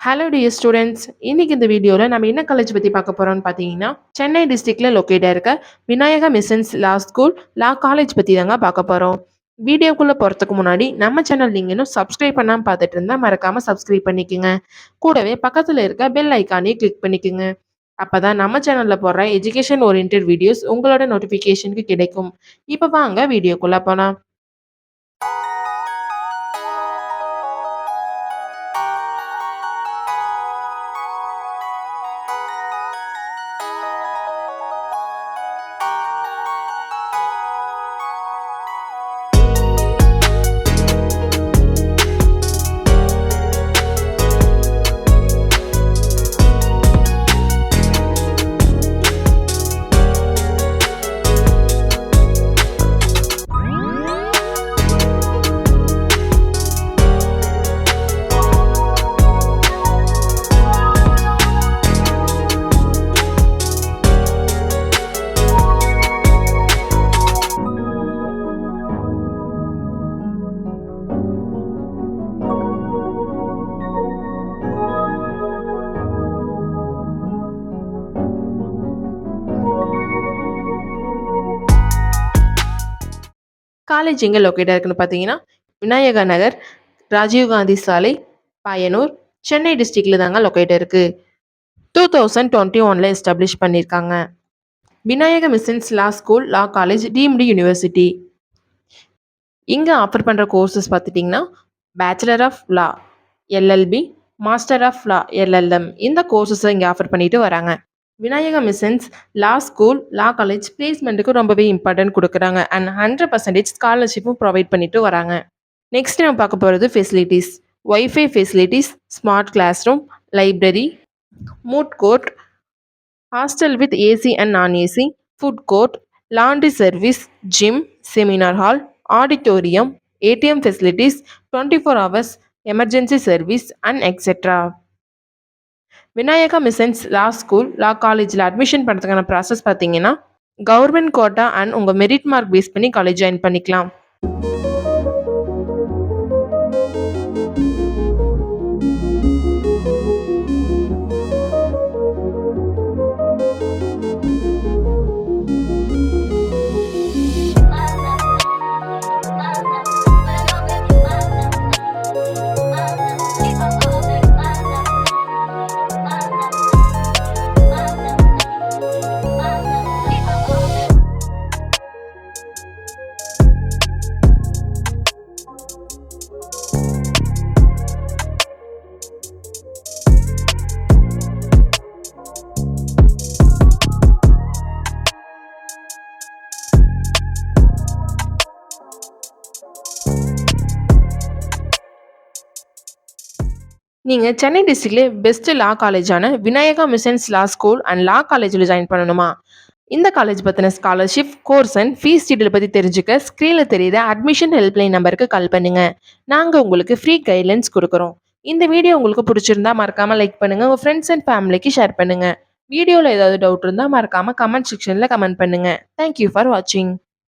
Hello dear students. இன்னைக்கு இந்த வீடியோவில் நம்ம என்ன காலேஜ் பற்றி பார்க்க போகிறோம்னு பார்த்தீங்கன்னா, சென்னை டிஸ்ட்ரிக்டில் லொக்கேட்டாக இருக்க விநாயகா மிஷன்ஸ் லா ஸ்கூல் லா காலேஜ் பற்றி தாங்க பார்க்க போகிறோம். வீடியோக்குள்ளே போகிறதுக்கு முன்னாடி நம்ம சேனல் நீங்கள் இன்னும் சப்ஸ்கிரைப் பண்ணாமல் பார்த்துட்டு இருந்தால் மறக்காமல் சப்ஸ்கிரைப் பண்ணிக்கோங்க. கூடவே பக்கத்தில் இருக்க பெல் ஐக்கானையும் கிளிக் பண்ணிக்கோங்க. அப்போ தான் நம்ம சேனலில் போடுற எஜுகேஷன் ஓரியன்ட் வீடியோஸ் உங்களோட நோட்டிஃபிகேஷனுக்கு கிடைக்கும். இப்போ வாங்க வீடியோக்குள்ளே போகலாம். காலேஜ் எங்கே லொக்கேட்டாக இருக்குன்னு பார்த்தீங்கன்னா, விநாயகா நகர், ராஜீவ்காந்தி சாலை, பாயனூர், சென்னை டிஸ்ட்ரிக்டில் தாங்க லொக்கேட்டாக இருக்குது. 2021 எஸ்டாப்ளிஷ் பண்ணியிருக்காங்க. விநாயகா மிஷன்ஸ் லா ஸ்கூல் லா காலேஜ் டீம்டு யூனிவர்சிட்டி. இங்கே ஆஃபர் பண்ணுற கோர்சஸ் பார்த்துட்டிங்கன்னா, bachelor of law, LLB, master of law, LLM இந்த கோர்சஸை இங்கே ஆஃபர் பண்ணிட்டு வராங்க. விநாயகா மிஷன்ஸ் லா ஸ்கூல் லா காலேஜ் பிளேஸ்மெண்ட்டுக்கு ரொம்பவே இம்பார்ட்டன்ட் கொடுக்குறாங்க அண்ட் 100% ஸ்காலர்ஷிப்பும் ப்ரொவைட் பண்ணிட்டு வராங்க. நெக்ஸ்ட் நம்ம பார்க்க போகிறது facilities. WiFi facilities, smart classroom, library, moot court, hostel with AC and non AC, food court, laundry service, gym, seminar hall, auditorium, ATM facilities, 24 hours emergency service and etcetera. Vinayaka missions law school law காலேஜில் admission பண்ணுறதுக்கான process பார்த்தீங்கன்னா, government quota and உங்கள் merit mark base பண்ணி college join பண்ணிக்கலாம். நீங்கள் சென்னை டிஸ்ட்ரிக்ட்லேயே best law காலேஜான Vinayaka missions law school and law காலேஜில் ஜாயின் பண்ணணுமா? இந்த காலேஜ் பற்றின scholarship, course and fees detail பற்றி தெரிஞ்சுக்க ஸ்க்ரீனில் தெரியுற அட்மிஷன் ஹெல்ப்லைன் நம்பருக்கு கால் பண்ணுங்கள். நாங்கள் உங்களுக்கு ஃப்ரீ கைட்லைன்ஸ் கொடுக்குறோம். இந்த வீடியோ உங்களுக்கு பிடிச்சிருந்தா மறக்காமல் லைக் பண்ணுங்கள், உங்கள் ஃப்ரெண்ட்ஸ் அண்ட் ஃபேமிலிக்கு ஷேர் பண்ணுங்கள். வீடியோவில் ஏதாவது டவுட் இருந்தால் மறக்காமல் கமெண்ட் செக்ஷனில் கமெண்ட் பண்ணுங்கள். தேங்க்யூ ஃபார் வாட்சிங்.